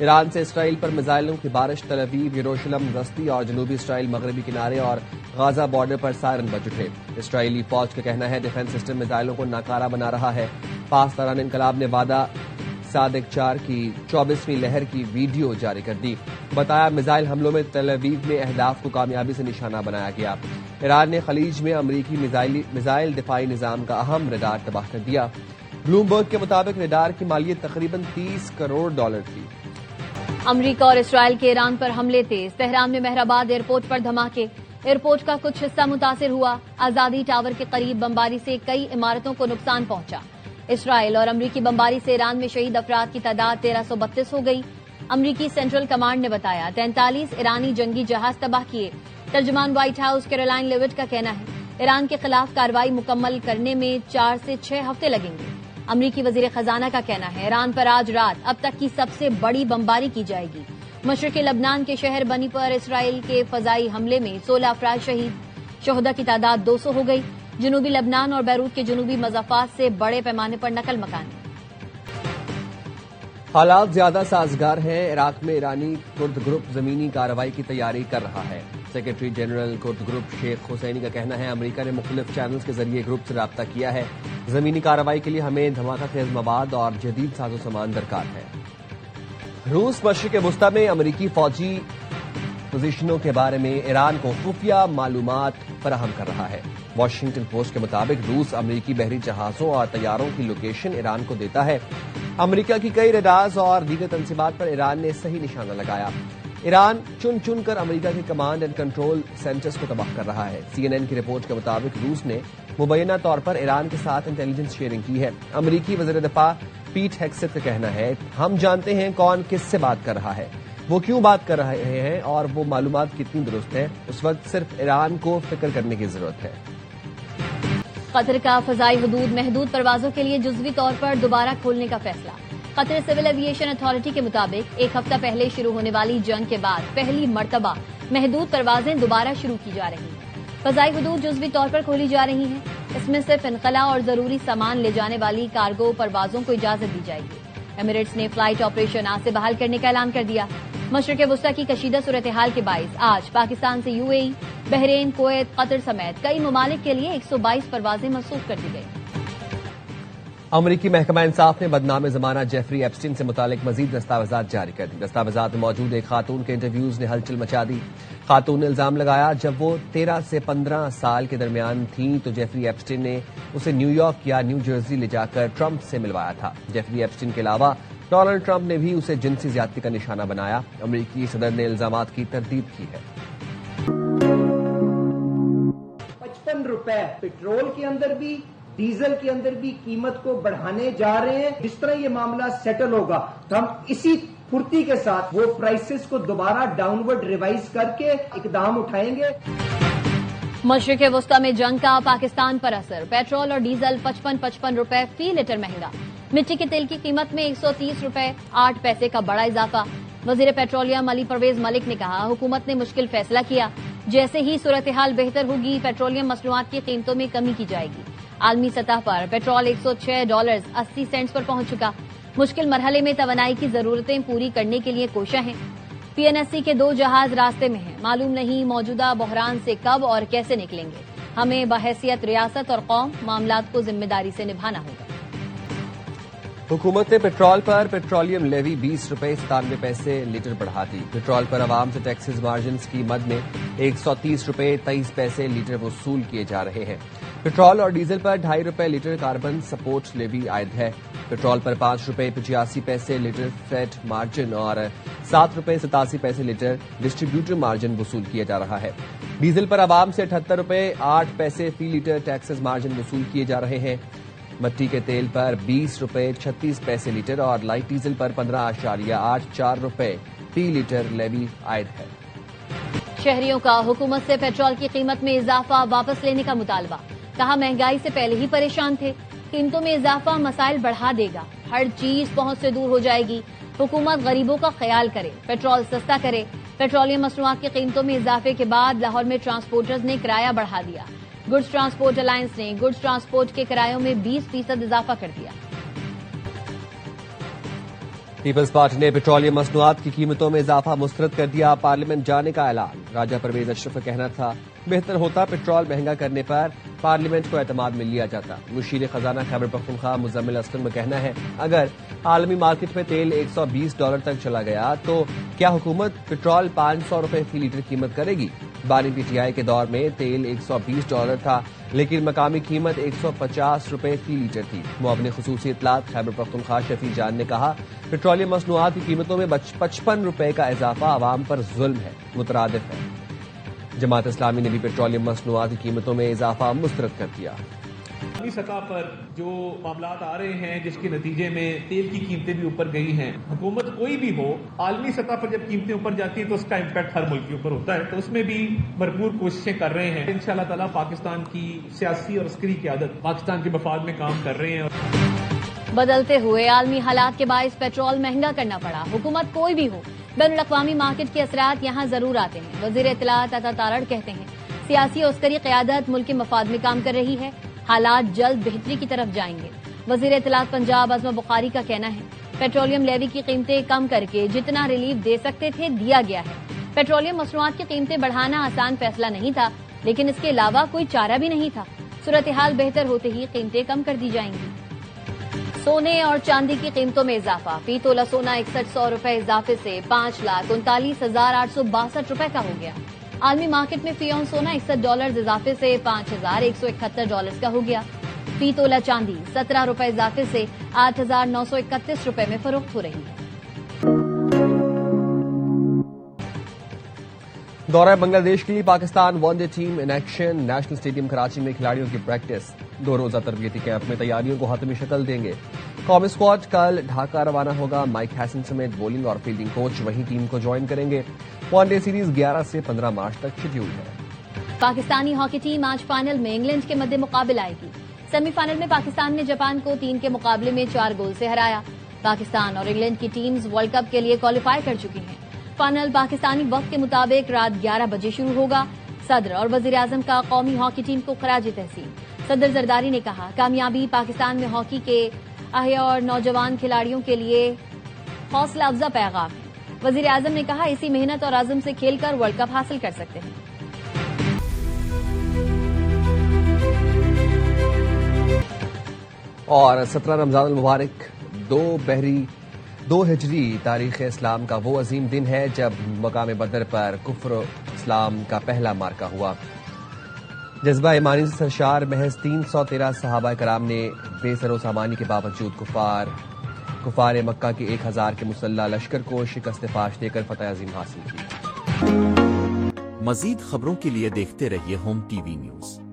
ایران سے اسرائیل پر میزائلوں کی بارش، تل ابیب، یروشلم، وسطی اور جنوبی اسرائیل مغربی کنارے اور غازہ بارڈر پر سائرن بج اٹھے۔ اسرائیلی فوج کا کہنا ہے ڈیفنس سسٹم میزائلوں کو ناکارہ بنا رہا ہے۔ پاسداران انقلاب نے وعدہ صادق 4 کی 24ویں لہر کی ویڈیو جاری کر دی۔ بتایا میزائل حملوں میں تل ابیب میں اہداف کو کامیابی سے نشانہ بنایا گیا۔ ایران نے خلیج میں امریکی میزائل دفاعی نظام کا اہم ریڈار تباہ کر دیا۔ بلومبرگ کے مطابق ریڈار کی مالیت تقریباً $30 کروڑ تھی۔ امریکہ اور اسرائیل کے ایران پر حملے تیز، تہران میں مہرآباد ایئرپورٹ پر دھماکے، ایئرپورٹ کا کچھ حصہ متاثر ہوا، آزادی ٹاور کے قریب بمباری سے کئی عمارتوں کو نقصان پہنچا۔ اسرائیل اور امریکی بمباری سے ایران میں شہید افراد کی تعداد 1332 ہو گئی۔ امریکی سینٹرل کمانڈ نے بتایا 43 ایرانی جنگی جہاز تباہ کیے۔ ترجمان وائٹ ہاؤس کیرولائن لیوٹ کا کہنا ہے ایران کے خلاف کارروائی مکمل کرنے میں 4 سے 6 ہفتے لگیں گے۔ امریکی وزیر خزانہ کا کہنا ہے ایران پر آج رات اب تک کی سب سے بڑی بمباری کی جائے گی۔ مشرقی لبنان کے شہر بنی پر اسرائیل کے فضائی حملے میں 16 افراد شہید، شہداء کی تعداد 200 ہو گئی۔ جنوبی لبنان اور بیروت کے جنوبی مضافات سے بڑے پیمانے پر نقل مکانی۔ حالات زیادہ سازگار ہیں۔ عراق میں ایرانی کرد گروپ زمینی کارروائی کی تیاری کر رہا ہے۔ سیکرٹری جنرل کرد گروپ شیخ حسینی کا کہنا ہے امریکہ نے مختلف چینلز کے ذریعے گروپ سے رابطہ کیا ہے۔ زمینی کارروائی کے لیے ہمیں دھماکہ خیز مواد اور جدید ساز و سامان درکار ہے۔ روس مشرق وسطی میں امریکی فوجی پوزیشنوں کے بارے میں ایران کو خفیہ معلومات فراہم کر رہا ہے۔ واشنگٹن پوسٹ کے مطابق روس امریکی بحری جہازوں اور طیاروں کی لوکیشن ایران کو دیتا ہے۔ امریکہ کی کئی ریڈارز اور دیگر تنصیبات پر ایران نے صحیح نشانہ لگایا۔ ایران چن کر امریکہ کے کمانڈ اینڈ کنٹرول سینٹرز کو تباہ کر رہا ہے۔ CNN کی رپورٹ کے مطابق روس نے مبینہ طور پر ایران کے ساتھ انٹیلیجنس شیئرنگ کی ہے۔ امریکی وزیر دفاع پیٹ ہیگسیت کا کہنا ہے ہم جانتے ہیں کون کس سے بات کر رہا ہے، وہ کیوں بات کر رہے ہیں اور وہ معلومات کتنی درست ہے۔ اس وقت صرف ایران کو فکر کرنے کی ضرورت ہے۔ قطر کا فضائی حدود محدود پروازوں کے لیے جزوی طور پر دوبارہ کھولنے کا فیصلہ۔ قطر سول ایویشن اتھارٹی کے مطابق ایک ہفتہ پہلے شروع ہونے والی جنگ کے بعد پہلی مرتبہ محدود پروازیں دوبارہ شروع کی جا رہی ہیں۔ فضائی حدود جزوی طور پر کھولی جا رہی ہیں۔ اس میں صرف انخلا اور ضروری سامان لے جانے والی کارگو پروازوں کو اجازت دی جائے گی۔ ایمریٹس نے فلائٹ آپریشن آج سے بحال کرنے کا اعلان کر دیا۔ مشرق وسطی کی کشیدہ صورتحال کے باعث آج پاکستان سے UAE، بحرین، کویت، قطر سمیت کئی ممالک کے لیے 122 پروازیں منسوخ کر دی گئی۔ امریکی محکمہ انصاف نے بدنام زمانہ جیفری ایپسٹین سے متعلق مزید دستاویزات جاری کر دی۔ دستاویزات میں موجود ایک خاتون کے انٹرویوز نے ہلچل مچا دی۔ خاتون نے الزام لگایا جب وہ 13 سے 15 سال کے درمیان تھیں تو جیفری ایپسٹین نے اسے نیو یارک یا نیو جرسی لے جا کر ٹرمپ سے ملوایا تھا۔ جیفری ایپسٹین کے علاوہ ڈونلڈ ٹرمپ نے بھی اسے جنسی زیادتی کا نشانہ بنایا۔ امریکی صدر نے الزامات کی تردید کی ہے۔ 55 روپے پیٹرول کے اندر بھی ڈیزل کے اندر بھی قیمت کو بڑھانے جا رہے ہیں۔ جس طرح یہ معاملہ سیٹل ہوگا تو ہم اسی پھرتی کے ساتھ وہ پرائسز کو دوبارہ ڈاؤن ورڈ ریوائز کر کے اقدام اٹھائیں گے۔ مشرق وسطی میں جنگ کا پاکستان پر اثر، پیٹرول اور ڈیزل 55 روپے فی لیٹر مہنگا، مٹی کے تیل کی قیمت میں 130 روپے 8 پیسے کا بڑا اضافہ۔ وزیر پیٹرولیم علی پرویز ملک نے کہا حکومت نے مشکل فیصلہ کیا، جیسے ہی صورتحال بہتر ہوگی پیٹرولیم مصنوعات کی قیمتوں میں کمی کی جائے گی۔ عالمی سطح پر پیٹرول $106.80 پر پہنچ چکا۔ مشکل مرحلے میں توانائی کی ضرورتیں پوری کرنے کے لیے کوشاں ہیں۔ PNSC کے 2 جہاز راستے میں ہیں، معلوم نہیں موجودہ بحران سے کب اور کیسے نکلیں گے۔ ہمیں بحیثیت ریاست اور قوم معاملات کو ذمہ داری سے نبھانا ہوگا۔ حکومت نے پیٹرول پر پیٹرولیم لیوی 20 روپے 97 پیسے لیٹر بڑھا دی۔ پیٹرول پر عوام سے ٹیکسز مارجنز کی مد میں 130 روپے 23 پیسے لیٹر وصول کیے جا رہے ہیں۔ پیٹرول اور ڈیزل پر 2.5 روپے لیٹر کاربن سپورٹ لیوی عائد ہے۔ پیٹرول پر 5 روپے 85 پیسے لیٹر فیٹ مارجن اور 7 روپے 87 پیسے لیٹر ڈسٹریبیوٹر مارجن وصول کیا جا رہا ہے۔ ڈیزل پر عوام سے 78 روپے 8 پیسے فی لیٹر ٹیکسز مارجن وصول کیے جا رہے ہیں۔ مٹی کے تیل پر 20 روپے 36 پیسے لیٹر اور لائٹ ڈیزل پر 15.84 روپے فی لیٹر لیوی عائد ہے۔ شہریوں کا حکومت سے پیٹرول کی قیمت میں اضافہ واپس لینے کا مطالبہ، کہا مہنگائی سے پہلے ہی پریشان تھے، قیمتوں میں اضافہ مسائل بڑھا دے گا، ہر چیز پہنچ سے دور ہو جائے گی، حکومت غریبوں کا خیال کرے، پیٹرول سستا کرے۔ پیٹرولیم مصنوعات کی قیمتوں میں اضافے کے بعد لاہور میں ٹرانسپورٹرز نے کرایہ بڑھا دیا۔ گڈز ٹرانسپورٹ الائنس نے گڈز ٹرانسپورٹ کے کرایوں میں 20% اضافہ کر دیا۔ پیپلز پارٹی نے پیٹرولیم مصنوعات کی قیمتوں میں اضافہ مسترد کر دیا، پارلیمنٹ جانے کا اعلان۔ راجہ پرویز اشرف کا کہنا تھا بہتر ہوتا پیٹرول مہنگا کرنے پر پارلیمنٹ کو اعتماد میں لیا جاتا۔ مشیر خزانہ خیبر پختونخوا مزمل اسلم کا کہنا ہے اگر عالمی مارکیٹ میں تیل $120 تک چلا گیا تو کیا حکومت پیٹرول $500 فی لیٹر قیمت کرے گی؟ بانی پی ٹی آئی کے دور میں تیل $120 تھا لیکن مقامی قیمت $150 فی لیٹر تھی۔ معاون خصوصی اطلاعات خیبر پختونخوا شفیع جان نے کہا پیٹرولیم مصنوعات کی قیمتوں میں $55 کا اضافہ عوام پر ظلم ہے، مترادف ہے۔ جماعت اسلامی نے بھی پیٹرولیم مصنوعات کی قیمتوں میں اضافہ مسترد کر دیا۔ عالمی سطح پر جو معاملات آ رہے ہیں جس کے نتیجے میں تیل کی قیمتیں بھی اوپر گئی ہیں، حکومت کوئی بھی ہو عالمی سطح پر جب قیمتیں اوپر جاتی ہیں تو اس کا امپیکٹ ہر ملک کے اوپر ہوتا ہے، تو اس میں بھی بھرپور کوششیں کر رہے ہیں۔ انشاءاللہ تعالیٰ پاکستان کی سیاسی اور عسکری قیادت پاکستان کے مفاد میں کام کر رہے ہیں۔ بدلتے ہوئے عالمی حالات کے باعث پیٹرول مہنگا کرنا پڑا۔ حکومت کوئی بھی ہو، بین الاقوامی مارکیٹ کے اثرات یہاں ضرور آتے ہیں۔ وزیر اطلاعات عطا تارڑ کہتے ہیں سیاسی اور عسکری قیادت ملک کے مفاد میں کام کر رہی ہے، حالات جلد بہتری کی طرف جائیں گے۔ وزیر اطلاعات پنجاب عظمہ بخاری کا کہنا ہے پیٹرولیم لیوی کی قیمتیں کم کر کے جتنا ریلیف دے سکتے تھے دیا گیا ہے۔ پیٹرولیم مصنوعات کی قیمتیں بڑھانا آسان فیصلہ نہیں تھا لیکن اس کے علاوہ کوئی چارہ بھی نہیں تھا۔ صورتحال بہتر ہوتے ہی قیمتیں کم کر دی جائیں گی۔ سونے اور چاندی کی قیمتوں میں اضافہ، فی تولہ سونا $6100 اضافے سے $5,39,862 کا ہو گیا۔ عالمی مارکیٹ میں فی اون سونا $61 اضافے سے $5,171 کا ہو گیا۔ فی تولہ چاندی $17 اضافے سے $8,931 میں فروخت ہو رہی ہے۔ دورہ بنگلہ دیش کے لیے Pakistan one day team in action, national stadium Karachi میں کھلاڑیوں کی پریکٹس۔ 2 روزہ تربیتی کیمپ میں تیاریوں کو حتمی شکل دیں گے۔ قومی اسکواڈ کل ڈھاکہ روانہ ہوگا۔ مائک ہیسن سمیت بولنگ اور فیلڈنگ کوچ وہیں ٹیم کو جوائن کریں گے۔ ون ڈے سیریز 11 سے 15 مارچ تک شیڈیول ہے۔ پاکستانی ہاکی ٹیم آج فائنل میں انگلینڈ کے مد مقابل آئے گی۔ سیمی فائنل میں پاکستان نے جاپان کو 3 کے مقابلے میں 4 گول سے ہرایا۔ پاکستان اور انگلینڈ کی ٹیمز ورلڈ کپ کے لیے کوالیفائی کر چکی ہیں۔ فائنل پاکستانی وقت کے مطابق رات 11 بجے شروع ہوگا۔ صدر اور وزیر اعظم کا قومی ہاکی ٹیم کو خراج تحسین۔ صدر زرداری نے کہا کامیابی پاکستان میں ہاکی کے احیا اور نوجوان کھلاڑیوں کے لیے حوصلہ افزا پیغام ہے۔ وزیر اعظم نے کہا اسی محنت اور عزم سے کھیل کر ورلڈ کپ حاصل کر سکتے ہیں۔ اور 17 رمضان المبارک 2 ہجری تاریخ اسلام کا وہ عظیم دن ہے جب مقام بدر پر کفر و اسلام کا پہلا معرکہ ہوا۔ جذبہ ایمانی سے سرشار محض 313 صحابہ کرام نے بے سر و سامانی کے باوجود کفار مکہ کے 1000 کے مسلح لشکر کو شکست فاش دے کر فتح عظیم حاصل کی۔ مزید خبروں کے لیے دیکھتے رہیے ہوم ٹی وی نیوز۔